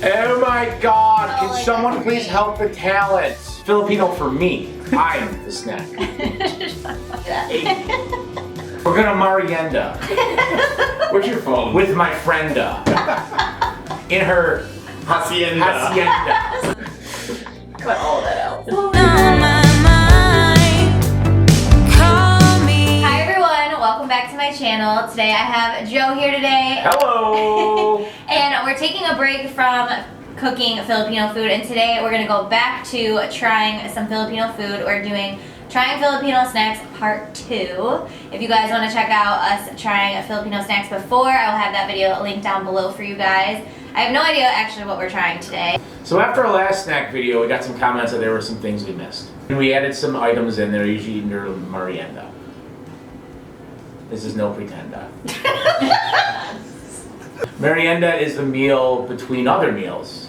Oh my God! Oh, Can like someone that's please great. help the talents? Filipino for me. I'm the snack. We're gonna merienda. Where's your phone? With my frienda. In her Hacienda. Cut all that out. Hi everyone, welcome back to my channel. Today I have Joe here today. Hello! And we're taking a break from cooking Filipino food, and today we're gonna go back to trying some Filipino food. We're doing Trying Filipino Snacks Part 2. If you guys want to check out us trying Filipino snacks before, I will have that video linked down below for you guys. I have no idea actually what we're trying today. So after our last snack video, we got some comments that there were some things we missed. And we added some items in there, usually under merienda. This is no pretenda. Merienda is the meal between other meals,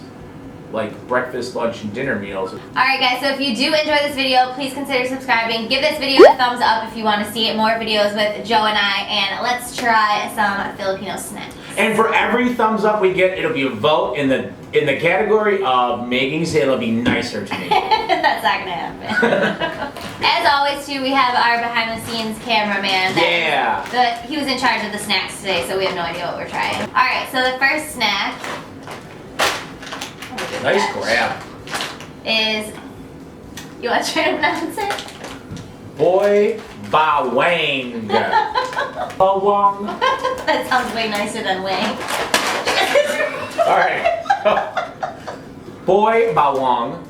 like breakfast, lunch, and dinner meals. Alright guys, so if you do enjoy this video, please consider subscribing. Give this video a thumbs up if you want to see more videos with Joe and I, and let's try some Filipino snacks. And for every thumbs up we get, it'll be a vote in the category of making Sélah be nicer to me. That's not gonna happen. As always too, we have our behind the scenes cameraman. Yeah. He was in charge of the snacks today, so we have no idea what we're trying. Alright, so the first snack. Nice grab. Is, you want to try to pronounce it? Boy bawang. Bawang. That sounds way nicer than Wang. Alright. Boy bawang.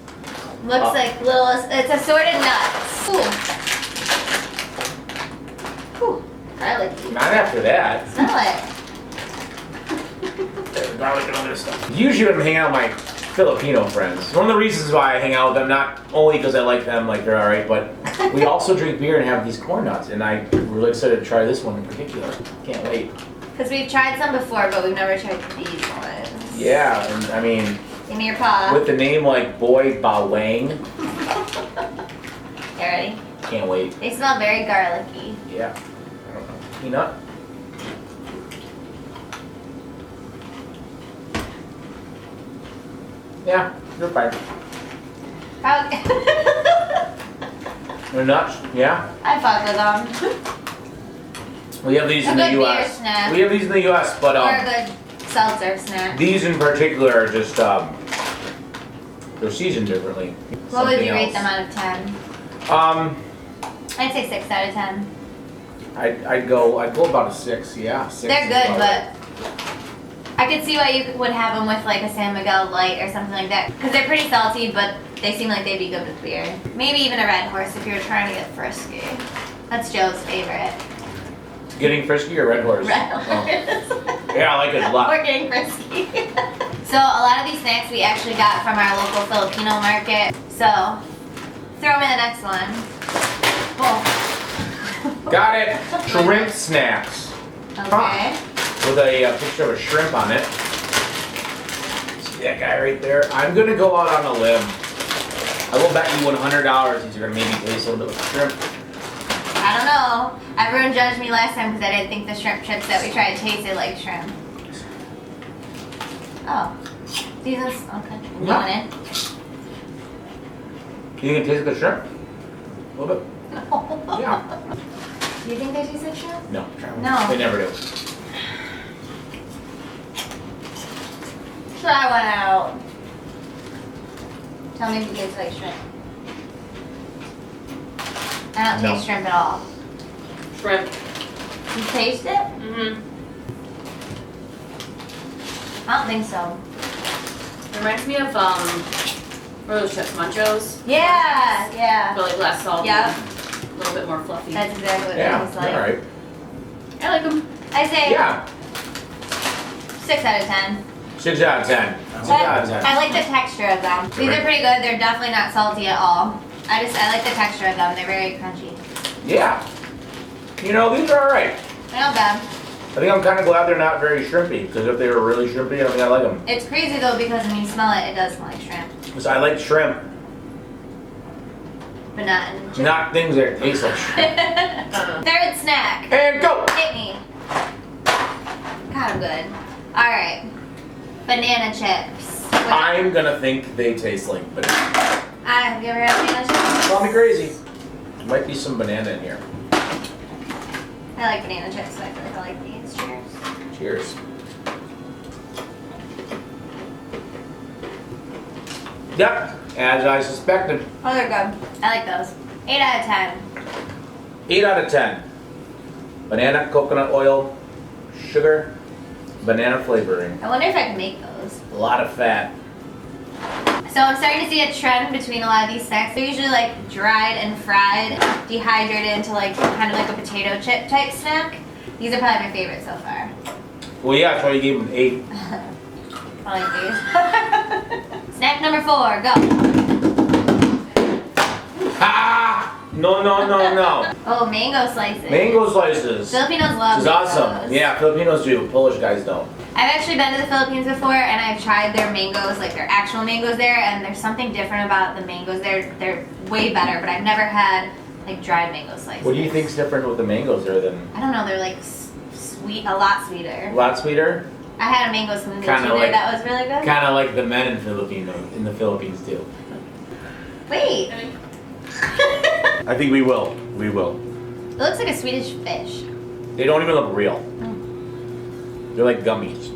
Looks like little, it's assorted nuts. Ooh. Ooh, garlicky. Not after that. Smell it. Garlic and other stuff. Usually when I'm hanging out with my Filipino friends, one of the reasons why I hang out with them, not only because I like them, like they're alright, but we also drink beer and have these corn nuts, and I'm really excited to try this one in particular. Can't wait. Because we've tried some before, but we've never tried these ones. Yeah, and I mean, Give me your paw. with the name like Boy Bawang, You ready? can't wait. They smell very garlicky. Yeah. I don't know. Peanut? Yeah, they're fine. Probably. They're nuts. Yeah. I fuck with them. We have these A in the good beer U.S. snack. We have these in the U.S., but Or a good seltzer snack. these in particular are just they're seasoned differently. What would you rate Something them out of 10? else. I'd say 6 out of 10. I'd go about a 6. Yeah, 6. They're is good, about but I could see why you would have them with like a San Miguel Light or something like that. Because they're pretty salty, but they seem like they'd be good with beer. Maybe even a Red Horse if you're trying to get frisky. That's Joe's favorite. it. Getting frisky or Red Horse? Red Oh. Horse. Yeah, I like it a lot. We're getting frisky. So a lot of these snacks we actually got from our local Filipino market. So throw them in the next one. Oh. Got it. Shrimp snacks. Okay. With a picture of a shrimp on it. See that guy right there? I'm gonna go out on a limb. I will bet you $100 these are gonna maybe taste a little bit like shrimp. I don't know. Everyone judged me last time because I didn't think the shrimp chips that we tried tasted like shrimp. Oh. These are, okay. Yeah. Going in. You can taste the shrimp? A little bit? Yeah. Do you think they taste like shrimp? No. No. They never do. Try one out. Tell me if it tastes like shrimp. I don't No. taste shrimp at all. Shrimp. You taste it? Mm-hmm. I don't think so. It reminds me of what are those chips? Munchos? Yeah, yeah. But like less salty. Yep. A little bit more fluffy. That's exactly what it Yeah, tastes like. alright. I like them. I say Yeah. 6 out of 10. 6 out of 10. 6 But out of 10. I like the texture of them. These are pretty good. They're definitely not salty at all. I like the texture of them. They're very crunchy. Yeah. You know, these are alright. They're not bad. I think I'm kind of glad they're not very shrimpy, because if they were really shrimpy, I don't think I like them. It's crazy though because when you smell it, it does smell like shrimp. Because I like shrimp, But not in chips. not things that taste like shrimp. Third snack. And go! Hit me. God, I'm good. Alright. Banana chips. I'm gonna think they taste like banana. Have you ever had banana chips? Call me crazy. Might be some banana in here. I like banana chips, so I feel like I like these. Cheers. Cheers. Yep, as I suspected. Oh, they're good. I like those. 8 out of 10. 8 out of 10. Banana, coconut oil, sugar, banana flavoring. I wonder if I can make those. A lot of fat. So I'm starting to see a trend between a lot of these snacks. They're usually like dried and fried, dehydrated into like kind of like a potato chip type snack. These are probably my favorite so far. Well, yeah, that's why you gave them 8. Probably these. Snack number 4, go. Ha! No, no, no, no. Oh, mango slices. Mango slices. Filipinos love This is awesome. mangoes. Yeah, Filipinos do. Polish guys don't. I've actually been to the Philippines before, and I've tried their mangoes, like their actual mangoes there, and there's something different about the mangoes there. They're way better, but I've never had like dried mango slices. What do you think's different with the mangoes there than I don't know. They're like sweet, a lot sweeter. a lot sweeter? I had a mango smoothie Kinda too like- there. That was really good. Kind of like the men in the Philippines do. Wait, I think we will. We will. it looks like a Swedish fish. They don't even look real. They're like gummies.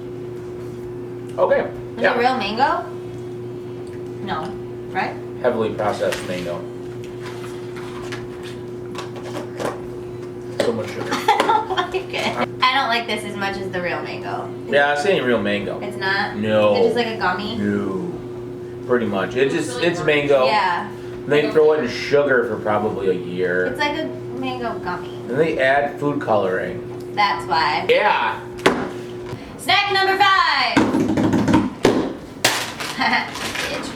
Okay. Is Yeah. it real mango? No, right? Heavily processed mango. So much sugar. I don't like it. I don't like this as much as the real mango. Yeah, it's ain't real mango. It's not. No. It's just like a gummy. No. Pretty much. It's mango. Yeah, They throw it in sugar for probably a year. it's like a mango gummy. And they add food coloring. That's why. Yeah. Snack number 5. Bitch.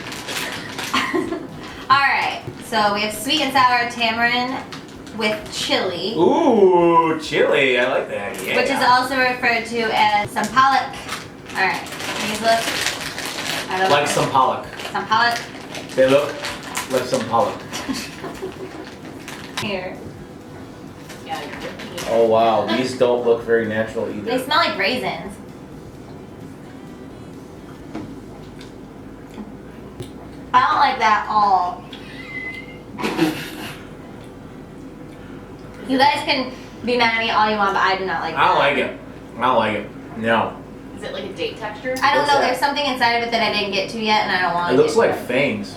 All right, so we have sweet and sour tamarind with chili, Ooh, chili. I like that. Yeah. which is also referred to as sampalak. All right, these look. I don't like know. some pollock. Sampalak. They look like some pollock. Here. Yeah, you're good. Oh wow, these don't look very natural They either. smell like raisins. I don't like that at all. You guys can be mad at me all you want, but I do not like that. I don't like it. I don't like it. No. Is it like a date texture? I don't What's know. that? There's something inside of it that I didn't get to yet, and I don't want It to. looks like fangs.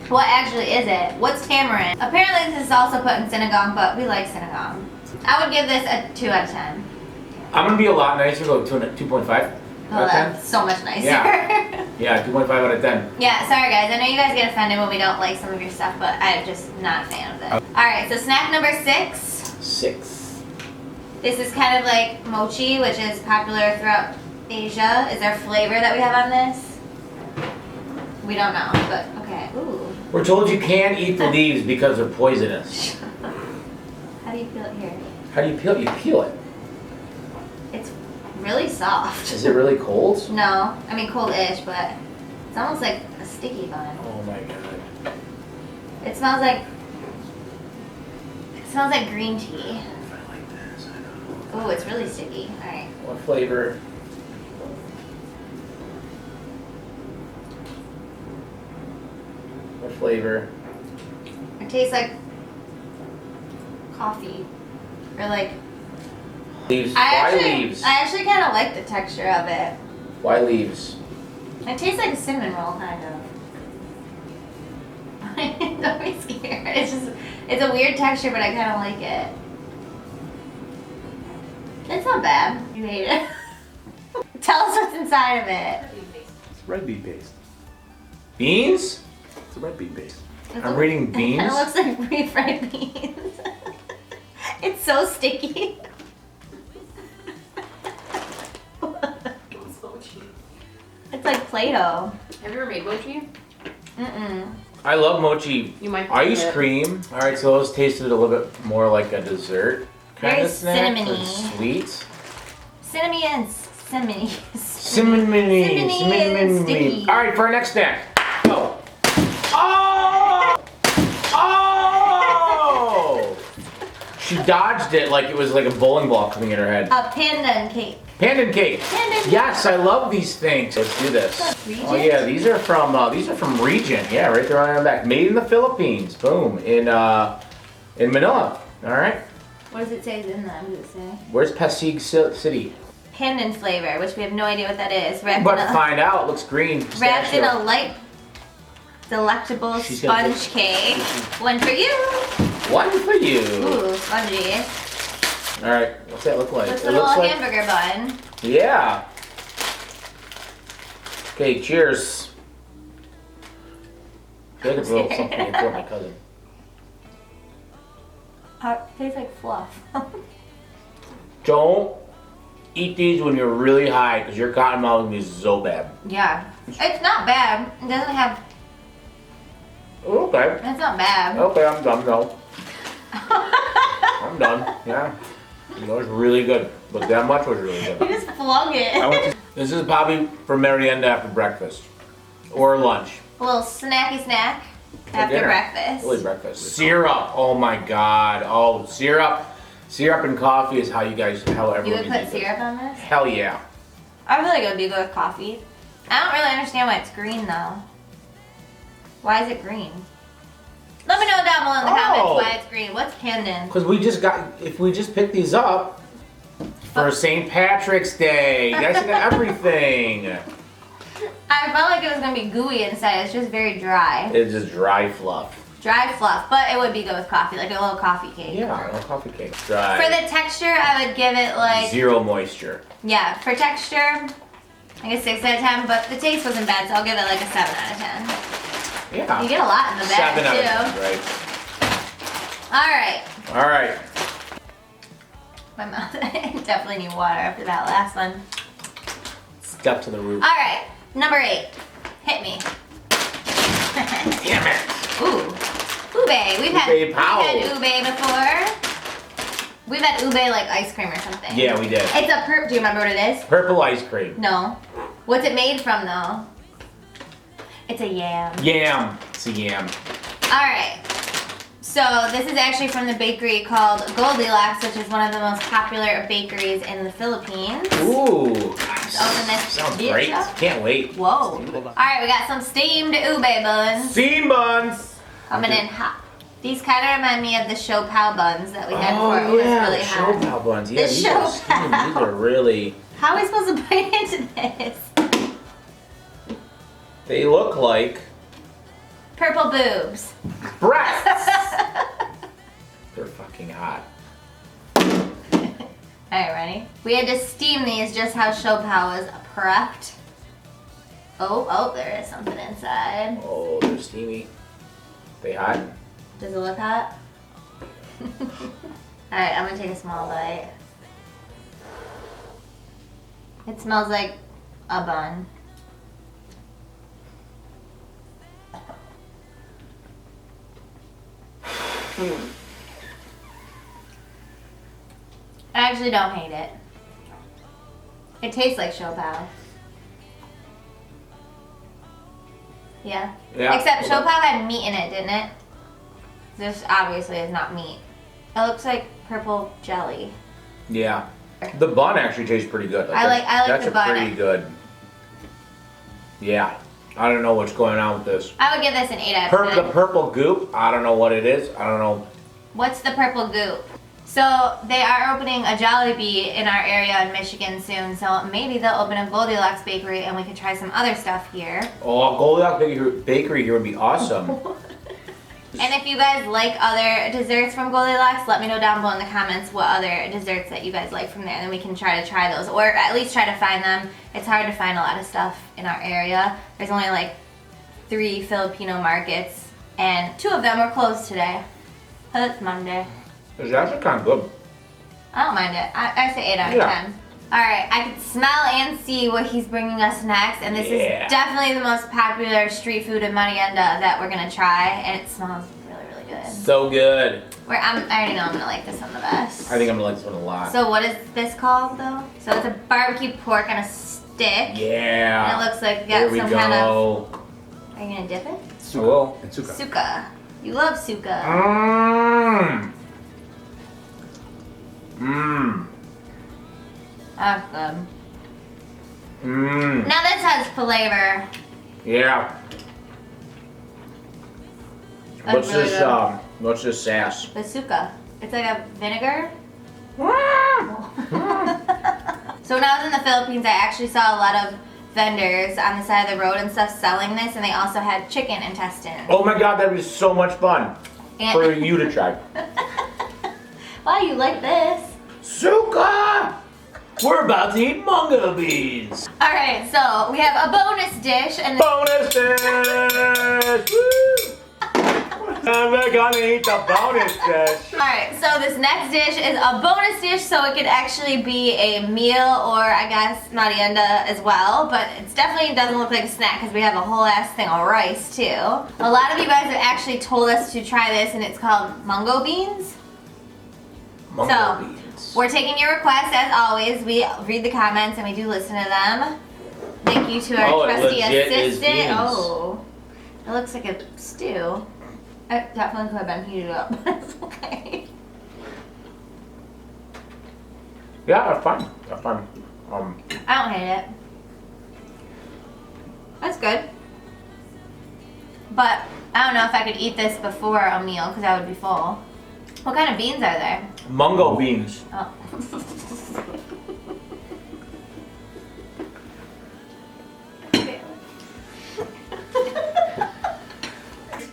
What actually is it? What's tamarind? Apparently, this is also put in sinigang, but we like sinigang. I would give this a 2 out of 10. I'm gonna be a lot nicer. Go 2.5 Oh, out of 10. that's so much nicer. Yeah. Yeah, 2.5 out of 10. Yeah, sorry guys. I know you guys get offended when we don't like some of your stuff, but I'm just not a fan of it. Alright, so snack number 6. 6. This is kind of like mochi, which is popular throughout Asia. Is there flavor that we have on this? We don't know, but okay. Ooh. We're told you can't eat the leaves because they're poisonous. How do you feel it here? How do you peel it? You peel it. It's really soft. Is it really cold? No, I mean cold-ish, but it's almost like a sticky bun. Oh my god. It smells like green tea. If I like this, I don't know. Oh, it's really sticky. All right. What flavor? What flavor? It tastes like coffee, or like Leaves. Why leaves? I actually kind of like the texture of it. Why leaves? It tastes like a cinnamon roll, kind of. Don't be scared. It's a weird texture, but I kind of like it. It's not bad. You hate it. Tell us what's inside of it. It's red bean paste. Beans? It's a red bean paste. I'm reading It beans. kind of looks like refried beans. It's so sticky. It's like Play-Doh. Have you ever made mochi? Mm-mm. I love mochi You might ice like it. cream. All right, so those tasted a little bit more like a dessert kind Very of snack. cinnamony. It's sweet. Cinnamon. Cinnamony. Cinnamony and sticky. All right, for our next snack. Go. Oh! Oh! She dodged it like it was like a bowling ball coming in her head. A pandan cake. Pandan cake. Pandan cake. Yes, I love these things. Let's do this. Regent? Oh yeah, these are from Regent. Yeah, right there on the back. Made in the Philippines. Boom. In Manila. All right. What does it say in them? What does it say? Where's Pasig City? Pandan flavor, which we have no idea what that is. Wrapped But in a, find out. Looks green. wrapped in Pistachio. a light, delectable She's gonna sponge cake. One for you. One for you. Ooh, spongy. All right. What's that look like? Looks It like a looks little like. hamburger bun. Yeah. Okay. Cheers. I feel like it's a little something I threw at my cousin. It tastes like fluff. Don't eat these when you're really high because your cotton mouth will be so bad. Yeah. It's not bad. It doesn't have. Okay. It's not bad. Okay, I'm done. No. I'm done. Yeah. It was really good, but that much was really You good. just flung it. I went to This is probably for merienda after breakfast or lunch. A little snacky snack For after dinner. breakfast. Really breakfast. Syrup. Oh my God. Oh, syrup. Syrup and coffee is how you guys, how You everyone would put uses it. syrup on this? Hell yeah. I feel like it would be good with coffee. I don't really understand why it's green though. Why is it green? Let me know down below in the comments Oh. why it's green. What's pandan? Because we just got, if we just pick these up for St. Patrick's Day, you guys got everything. I felt like it was gonna be gooey inside. It's just very dry. It's just dry fluff. Dry fluff, but it would be good with coffee, like a little coffee cake. Yeah, a coffee cake. Dry. For the texture, I would give it like, Zero moisture. yeah, for texture, like a 6 out of 10, but the taste wasn't bad, so I'll give it like a 7 out of 10. Yeah. You get a lot in the bag 7 out too. of 10, right? Alright, All right. my mouth definitely need water after that last one. Step to the roof. Alright, number 8. Hit me. Damn it. Ooh. Ube. We've had Ube pow. ube before. We've had ube like ice cream or something. Yeah, we did. It's a do you remember what it is? Purple ice cream. No. What's it made from though? It's a yam. Yam. It's a yam. Alright. So this is actually from the bakery called Goldilocks, which is one of the most popular bakeries in the Philippines. Ooh. Let's open this Sounds bitch great. up. Can't wait. Whoa. Hold on. Alright, we got some steamed ube buns. Steam buns. Coming in hot. These kind of remind me of the show pow buns that we had Oh before. It was yeah, really the hot. show pal buns. Yeah, The these show are steamed. pal. These are really. How are we supposed to bite into this? They look like Purple boobs. breasts. They're fucking hot. Alright, ready? We had to steam these just how show pal was prepped. Oh, there is something inside. Oh, they're steamy. They hot? Does it look hot? Alright, I'm gonna take a small bite. It smells like a bun. I actually don't hate it. It tastes like show pal. Yeah. Yeah. Except show pal had meat in it, didn't it? This obviously is not meat. It looks like purple jelly. Yeah. The bun actually tastes pretty good. I like that's the a bun. pretty good. Yeah. I don't know what's going on with this. I would give this an 8 out of 10. The purple goop, I don't know what it is. I don't know. What's the purple goop? So they are opening a Jollibee in our area in Michigan soon, so maybe they'll open a Goldilocks bakery and we can try some other stuff here. Oh, Goldilocks Bakery here would be awesome. And if you guys like other desserts from Goldilocks, let me know down below in the comments what other desserts that you guys like from there, and then we can try those, or at least try to find them. It's hard to find a lot of stuff in our area. There's only like 3 Filipino markets, and 2 of them are closed today. Oh, it's Monday. It's actually kind of good. I don't mind it. I say 8 out of Yeah. 10. Alright, I can smell and see what he's bringing us next, and this Yeah. is definitely the most popular street food in merienda that we're gonna try, and it smells really, really good. So good. I already know I'm gonna like this one the best. I think I'm gonna like this one a lot. So what is this called though? So it's a barbecue pork on a stick. Yeah. And it looks like you There got we some go. kind of. Are you gonna dip it? I will. And suka. Suka. You love suka. Mmm. Mmm. That's good. Mmm. Now this has flavor. Yeah. That's What's really this? good. What's this sass? Bazooka. It's like a vinegar. So when I was in the Philippines, I actually saw a lot of vendors on the side of the road and stuff selling this, and they also had chicken intestines. Oh my god, that was so much fun And- for you to try. Wow, you like this? Suka! We're about to eat mungo beans. All right, so we have a bonus dish, and Bonus dish! Woo! And we're gonna eat the bonus dish. all right, so this next dish is a bonus dish, so it could actually be a meal or I guess merienda as well, but it definitely doesn't look like a snack because we have a whole ass thing of rice too. A lot of you guys have actually told us to try this, and it's called mungo beans. Mungo So, beans. We're taking your requests as always. We read the comments and we do listen to them. Thank you to our Oh, it trusty legit is assistant. beans. Oh, it looks like a stew. It definitely could have been heated up. It's okay. Yeah, that's fine. That's fine. I don't hate it. That's good. But I don't know if I could eat this before a meal because I would be full. What kind of beans are there? Mungo beans. Oh.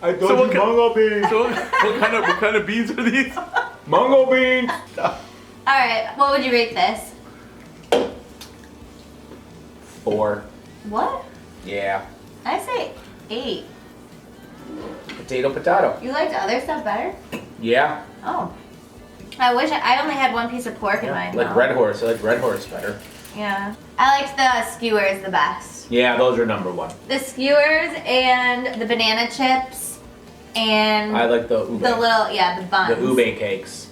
I told So what you mungo beans. So what kind of beans are these? Mungo beans. Alright, what would you rate this? 4. What? Yeah. I say 8. Potato. You liked other stuff better? Yeah. Oh. I wish I only had one piece of pork in mine. Like though. Red Horse. I like Red Horse better. Yeah. I liked the skewers the best. Yeah, those are number 1. The skewers and the banana chips and I like the ube. the little, yeah, the buns. The ube cakes.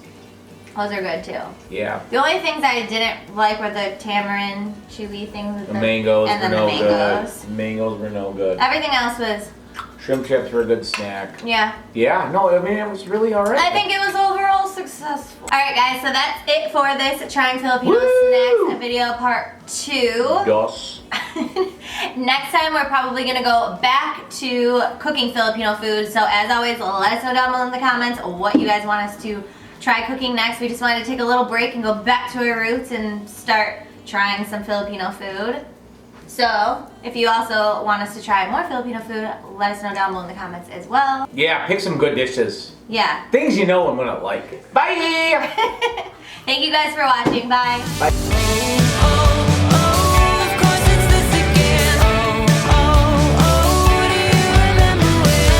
Those are good too. Yeah. The only things I didn't like were the tamarind chewy things. With The mangoes and were then no the mangoes. good. Mangoes were no good. Everything else was, Shrimp chips were a good snack. yeah. Yeah, no, I mean, it was really alright. I think it was overall successful. Alright guys, so that's it for this Trying Filipino Woo! Snacks video part 2. Dos. Next time we're probably gonna go back to cooking Filipino food. So as always, let us know down below in the comments what you guys want us to try cooking next. We just wanted to take a little break and go back to our roots and start trying some Filipino food. So if you also want us to try more Filipino food, let us know down below in the comments as well. Yeah, pick some good dishes. Yeah. Things you know I'm gonna like. Bye! Thank you guys for watching. Bye. Bye.